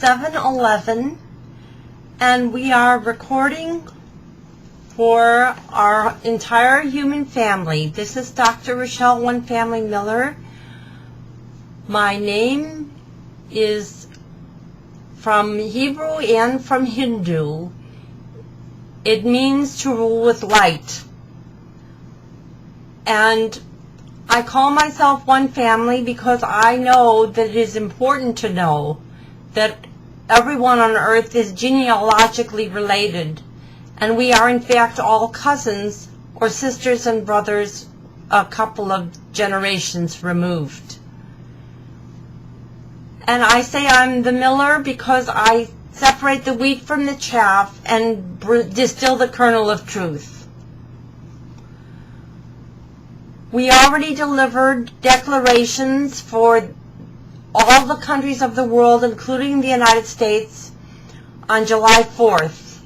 7:11, and we are recording for our entire human family. This is Dr. Rochelle One Family Miller. My name is from Hebrew and from Hindu. It means to rule with light. And I call myself One Family because I know that it is important to know that everyone on earth is genealogically related, and we are in fact all cousins or sisters and brothers a couple of generations removed. And I say I'm the miller because I separate the wheat from the chaff and distill the kernel of truth. We already delivered declarations for all the countries of the world, including the United States, on July 4th,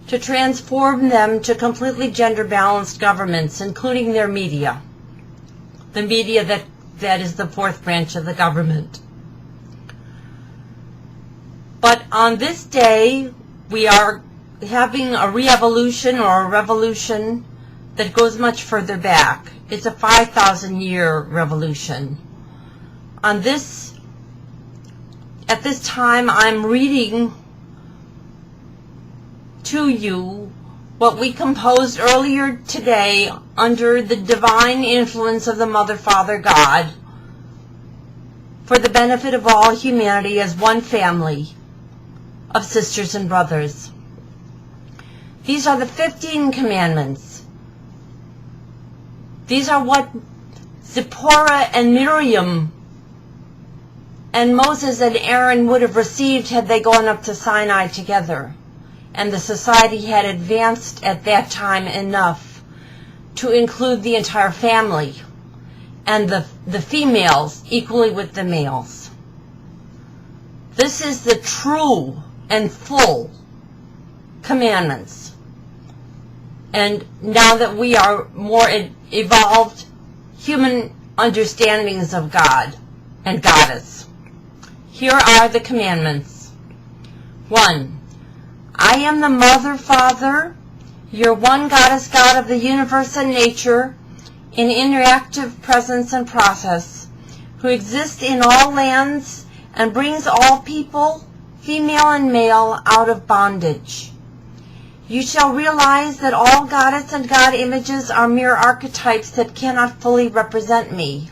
to transform them to completely gender-balanced governments, including their media, the media that is the fourth branch of the government. But on this day, we are having a re-evolution or a revolution that goes much further back. It's a 5,000-year revolution. At this time, I'm reading to you what we composed earlier today under the divine influence of the Mother, Father, God, for the benefit of all humanity as one family of sisters and brothers. These are the 15 commandments. These are what Zipporah and Miriam and Moses and Aaron would have received had they gone up to Sinai together. And the society had advanced at that time enough to include the entire family and the females equally with the males. This is the true and full commandments. And now that we are more evolved human understandings of God and Goddess, here are the commandments. 1. I am the Mother, Father, your one Goddess, God of the universe and nature, in interactive presence and process, who exists in all lands and brings all people, female and male, out of bondage. You shall realize that all Goddess and God images are mere archetypes that cannot fully represent me.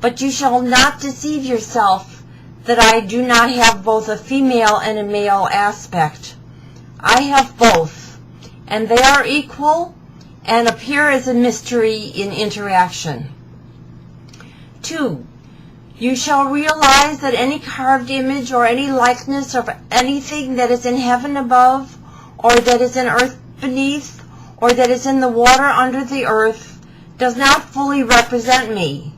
But you shall not deceive yourself that I do not have both a female and a male aspect. I have both, and they are equal and appear as a mystery in interaction. 2. You shall realize that any carved image or any likeness of anything that is in heaven above, or that is in earth beneath, or that is in the water under the earth, does not fully represent me.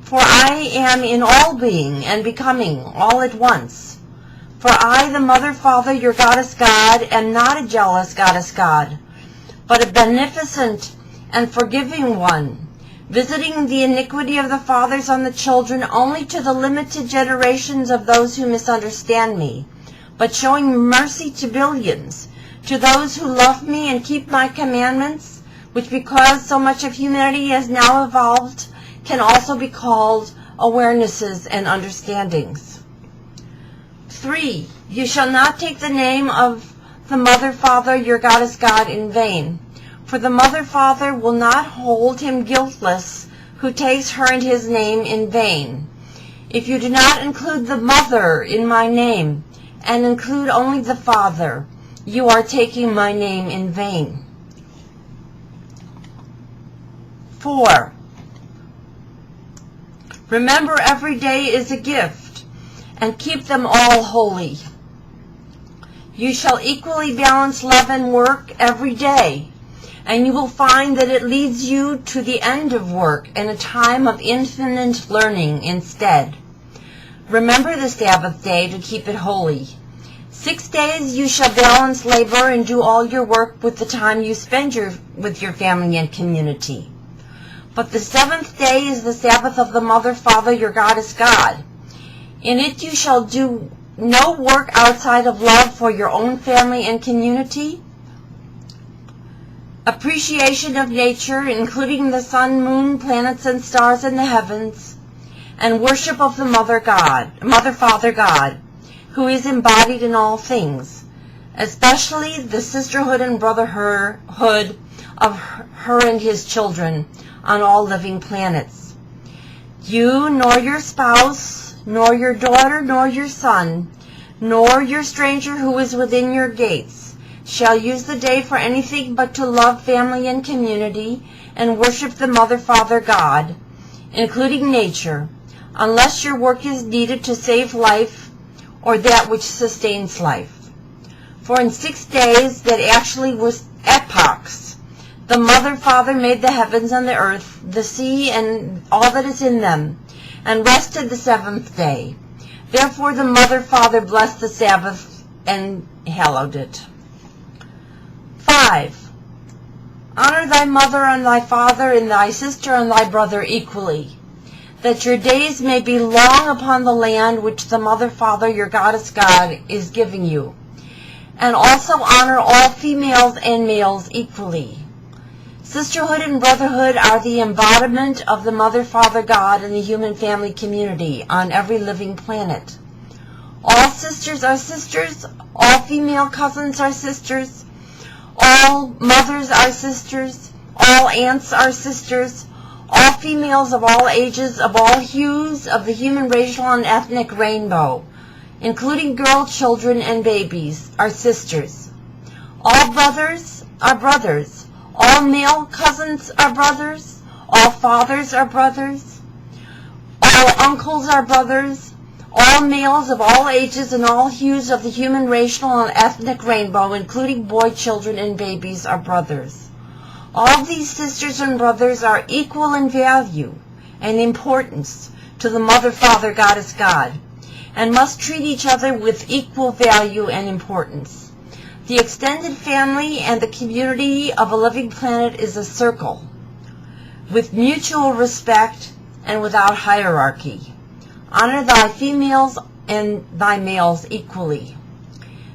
For I am in all being and becoming all at once. For I, the Mother, Father, your Goddess God, am not a jealous Goddess God, but a beneficent and forgiving one, visiting the iniquity of the fathers on the children only to the limited generations of those who misunderstand me, but showing mercy to billions, to those who love me and keep my commandments, which because so much of humanity has now evolved, can also be called awarenesses and understandings. 3. You shall not take the name of the Mother, Father, your Goddess God in vain, for the Mother, Father will not hold him guiltless who takes her and his name in vain. If you do not include the Mother in my name, and include only the Father, you are taking my name in vain. 4. Remember every day is a gift, and keep them all holy. You shall equally balance love and work every day, and you will find that it leads you to the end of work and a time of infinite learning instead. Remember the Sabbath day to keep it holy. 6 days you shall balance labor and do all your work with the time you spend with your family and community. But the 7th day is the Sabbath of the Mother, Father, your Goddess God. In it you shall do no work outside of love for your own family and community. Appreciation of nature, including the sun, moon, planets, and stars in the heavens. And worship of the Mother Father God, who is embodied in all things, especially the sisterhood and brotherhood of her and his children on all living planets. You, nor your spouse, nor your daughter, nor your son, nor your stranger who is within your gates, shall use the day for anything but to love family and community and worship the Mother Father God, including nature, unless your work is needed to save life or that which sustains life. For in 6 days that actually was epochs, the Mother Father made the heavens and the earth, the sea, and all that is in them, and rested the 7th day. Therefore the Mother Father blessed the Sabbath and hallowed it. 5. Honor thy mother and thy father and thy sister and thy brother equally, that your days may be long upon the land which the Mother Father, your Goddess God, is giving you. And also honor all females and males equally. Sisterhood and brotherhood are the embodiment of the Mother Father God and the human family community on every living planet. All sisters are sisters, all female cousins are sisters, all mothers are sisters, all aunts are sisters, all females of all ages, of all hues of the human racial and ethnic rainbow, including girl children and babies, are sisters. All brothers are brothers. All male cousins are brothers. All fathers are brothers. All uncles are brothers. All males of all ages and all hues of the human racial and ethnic rainbow, including boy children and babies, are brothers. All these sisters and brothers are equal in value and importance to the Mother Father Goddess God, and must treat each other with equal value and importance. The extended family and the community of a living planet is a circle, with mutual respect and without hierarchy. Honor thy females and thy males equally.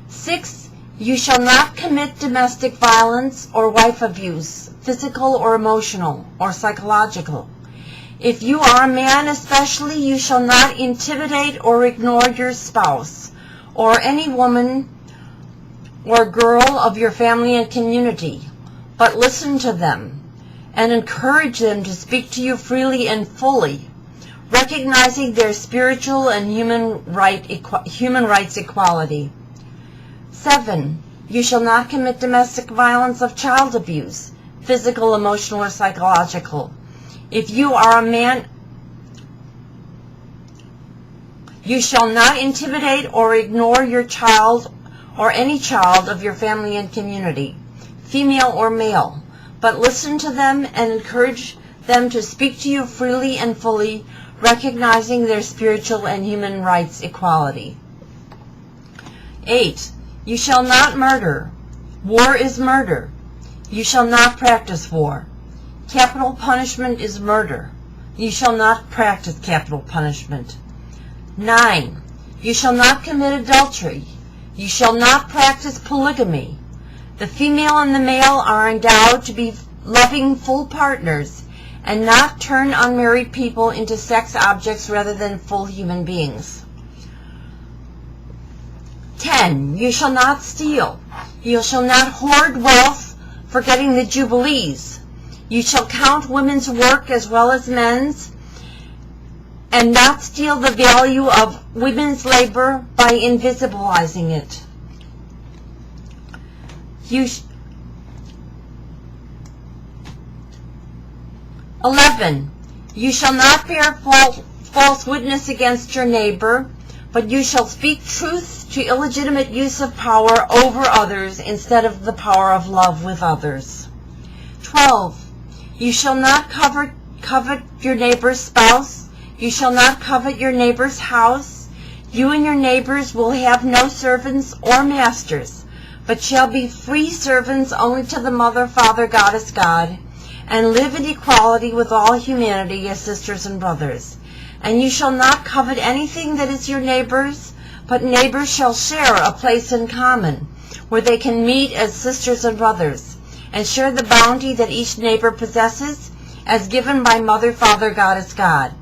6. You shall not commit domestic violence or wife abuse, physical or emotional or psychological. If you are a man especially, you shall not intimidate or ignore your spouse or any woman or girl of your family and community, but listen to them and encourage them to speak to you freely and fully, recognizing their spiritual and human rights equality. 7. You shall not commit domestic violence of child abuse, physical, emotional, or psychological. If you are a man, you shall not intimidate or ignore your child or any child of your family and community, female or male, but listen to them and encourage them to speak to you freely and fully, recognizing their spiritual and human rights equality. 8. You shall not murder. War is murder. You shall not practice war. Capital punishment is murder. You shall not practice capital punishment. 9. You shall not commit adultery. You shall not practice polygamy. The female and the male are endowed to be loving full partners and not turn unmarried people into sex objects rather than full human beings. 10. You shall not steal. You shall not hoard wealth, forgetting the jubilees. You shall count women's work as well as men's, and not steal the value of women's labor by invisibilizing it. 11. You shall not bear false witness against your neighbor, but you shall speak truth to illegitimate use of power over others instead of the power of love with others. 12. You shall not covet your neighbor's spouse. You shall not covet your neighbor's house. You and your neighbors will have no servants or masters, but shall be free servants only to the Mother, Father, Goddess, God, and live in equality with all humanity as sisters and brothers. And you shall not covet anything that is your neighbor's, but neighbors shall share a place in common, where they can meet as sisters and brothers, and share the bounty that each neighbor possesses, as given by Mother, Father, Goddess, God.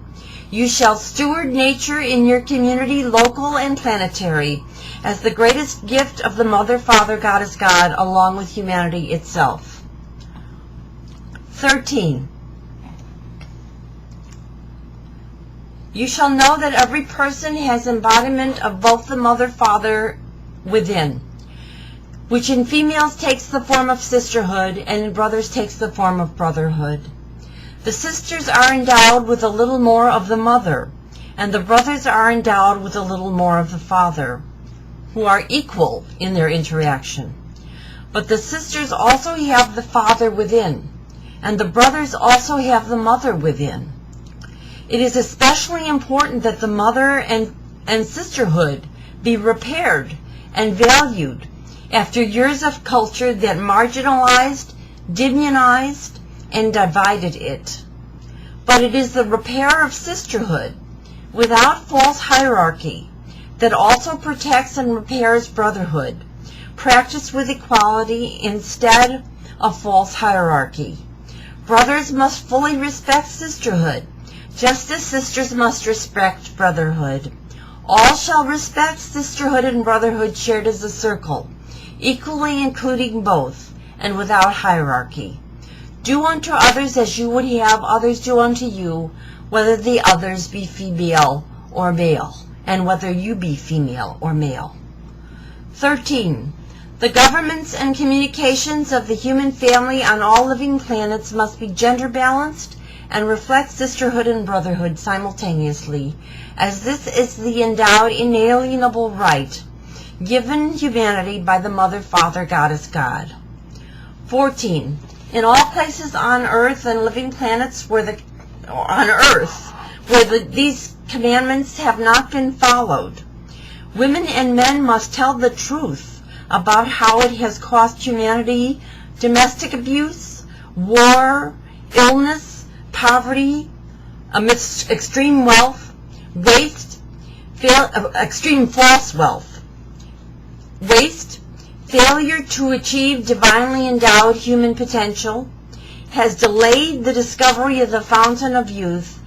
You shall steward nature in your community, local and planetary, as the greatest gift of the Mother, Father, Goddess, God, along with humanity itself. 13. You shall know that every person has embodiment of both the Mother, Father within, which in females takes the form of sisterhood, and in brothers takes the form of brotherhood. The sisters are endowed with a little more of the mother, and the brothers are endowed with a little more of the father, who are equal in their interaction. But the sisters also have the father within, and the brothers also have the mother within. It is especially important that the mother and sisterhood be repaired and valued after years of culture that marginalized, demonized, and divided it. But it is the repair of sisterhood, without false hierarchy, that also protects and repairs brotherhood, practiced with equality instead of false hierarchy. Brothers must fully respect sisterhood, just as sisters must respect brotherhood. All shall respect sisterhood and brotherhood shared as a circle, equally including both, and without hierarchy. Do unto others as you would have others do unto you, whether the others be female or male, and whether you be female or male. 13. The governments and communications of the human family on all living planets must be gender balanced and reflect sisterhood and brotherhood simultaneously, as this is the endowed inalienable right given humanity by the Mother, Father, Goddess, God. 14. In all places on earth and living planets these commandments have not been followed, women and men must tell the truth about how it has cost humanity domestic abuse, war, illness, poverty, amidst extreme wealth, waste, extreme false wealth, waste, failure to achieve divinely endowed human potential, has delayed the discovery of the fountain of youth,